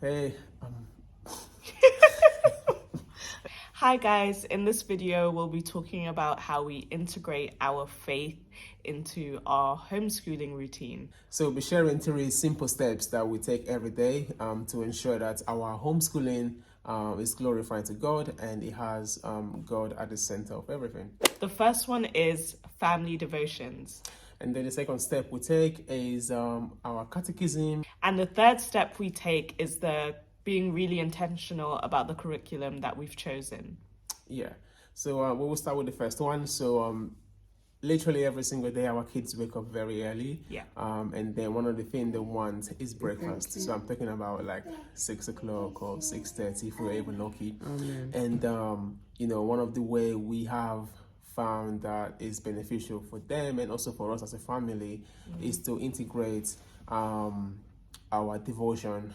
Hey, Hi guys, in this video we'll be talking about how we integrate our faith into our homeschooling routine. so we'll be sharing 3 simple steps that we take every day to ensure that our homeschooling is glorifying to God and it has God at the center of everything. The first one is family devotions. And then the second step we take is our catechism. And the third step we take is the being really intentional about the curriculum that we've chosen. Yeah. So we will start with the first one. So literally every single day our kids wake up very early. Yeah. And then one of the things they want is breakfast. So I'm talking about like 6 o'clock or 6:30 if we're even lucky. And one of the way we have found that is beneficial for them and also for us as a family is to integrate our devotion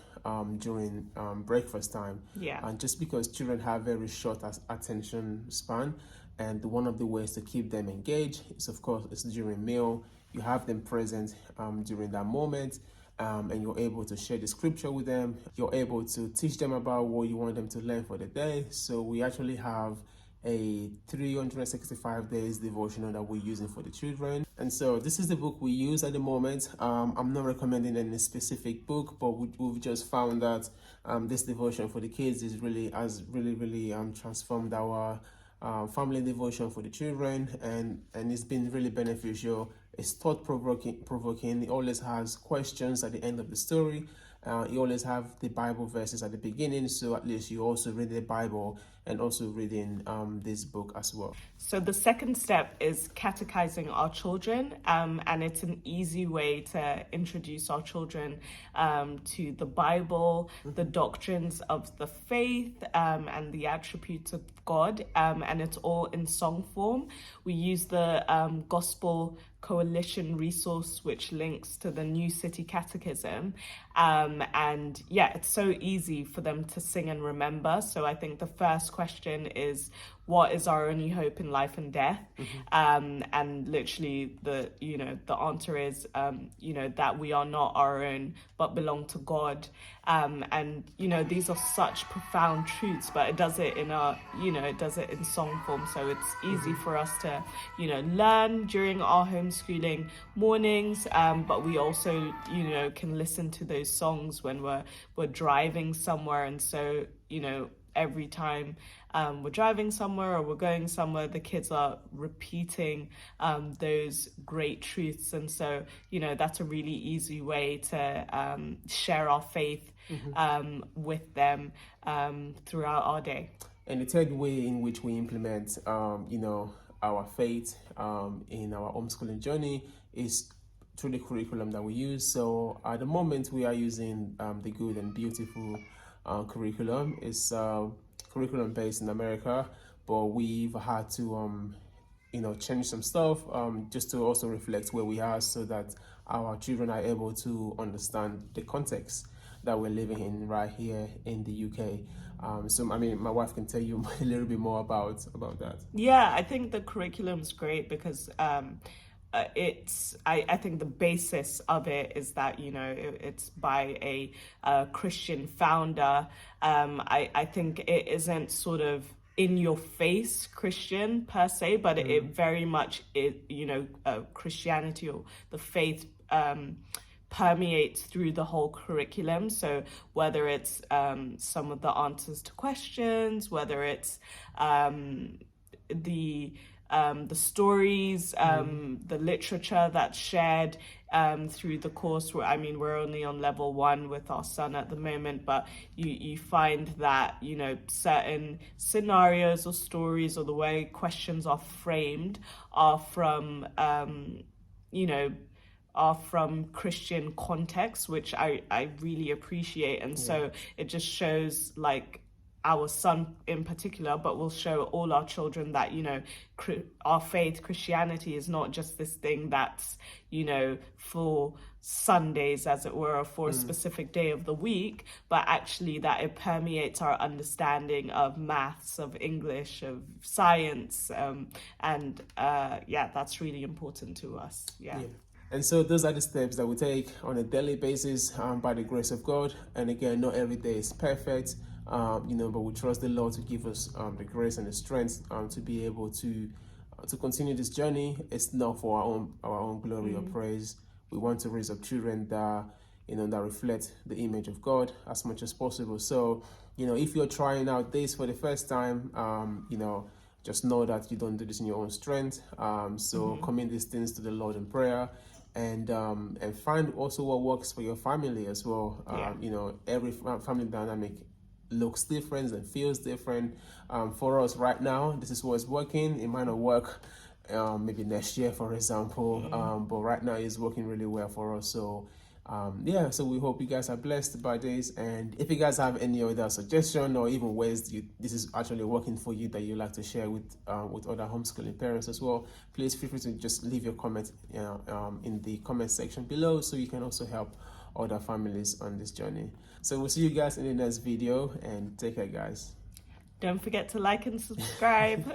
during breakfast time. Yeah. And just because children have very short attention span, and one of the ways to keep them engaged is, of course, it's during meal. You have them present during that moment, and you're able to share the scripture with them. You're able to teach them about what you want them to learn for the day. So we actually have a 365 days devotional that we're using for the children. And so this is the book we use at the moment. I'm not recommending any specific book, but we've just found that this devotion for the kids has really transformed our family devotion for the children, and it's been really beneficial. It's thought provoking. It always has questions at the end of the story. You always have the Bible verses at the beginning, so at least you also read the Bible and also reading this book as well. So the second step is catechizing our children, and it's an easy way to introduce our children to the Bible, the doctrines of the faith, and the attributes of God, and it's all in song form. We use the Gospel Coalition resource, which links to the New City Catechism, and yeah, it's so easy for them to sing and remember. So I think the first question is, what is our only hope in life and death? And literally the answer is that we are not our own but belong to God. And these are such profound truths, but it does it in song form, so it's easy for us to learn during our homeschooling mornings, but we also can listen to those songs when we're driving somewhere. And so every time we're driving somewhere or we're going somewhere, the kids are repeating those great truths. And so, that's a really easy way to share our faith with them throughout our day. And the third way in which we implement, our faith in our homeschooling journey is through the curriculum that we use. So at the moment, we are using the Good and Beautiful curriculum. It's curriculum based in America, but we've had to change some stuff just to also reflect where we are, so that our children are able to understand the context that we're living in right here in the UK. So I mean, my wife can tell you a little bit more about that. Yeah, I think the curriculum's great because I think the basis of it is that it's by a Christian founder. I think it isn't sort of in your face Christian per se, but it very much Christianity or the faith permeates through the whole curriculum. So whether it's some of the answers to questions, whether it's the stories, the literature that's shared through the course. We're only on level 1 with our son at the moment, but you find that certain scenarios or stories or the way questions are framed are from Christian context, which I really appreciate. And so it just shows, like, our son in particular, but we'll show all our children that our faith, Christianity, is not just this thing that's for Sundays, as it were, or for a specific day of the week, but actually that it permeates our understanding of maths, of English, of science, and that's really important to us. Yeah. And so those are the steps that we take on a daily basis by the grace of God. And again, not every day is perfect, but we trust the Lord to give us the grace and the strength to be able to continue this journey. It's not for our own glory or praise. We want to raise up children that that reflect the image of God as much as possible. So, if you're trying out this for the first time, just know that you don't do this in your own strength. So commit these things to the Lord in prayer, and find also what works for your family as well. Every family dynamic looks different and feels different. For us right now, this is what's working. It might not work maybe next year, for example, but right now it's working really well for us. So so we hope you guys are blessed by this, and if you guys have any other suggestion or even ways this is actually working for you that you like to share with other homeschooling parents as well, please feel free to just leave your comment in the comment section below, so you can also help other families on this journey. So we'll see you guys in the next video, and take care, guys. Don't forget to like and subscribe.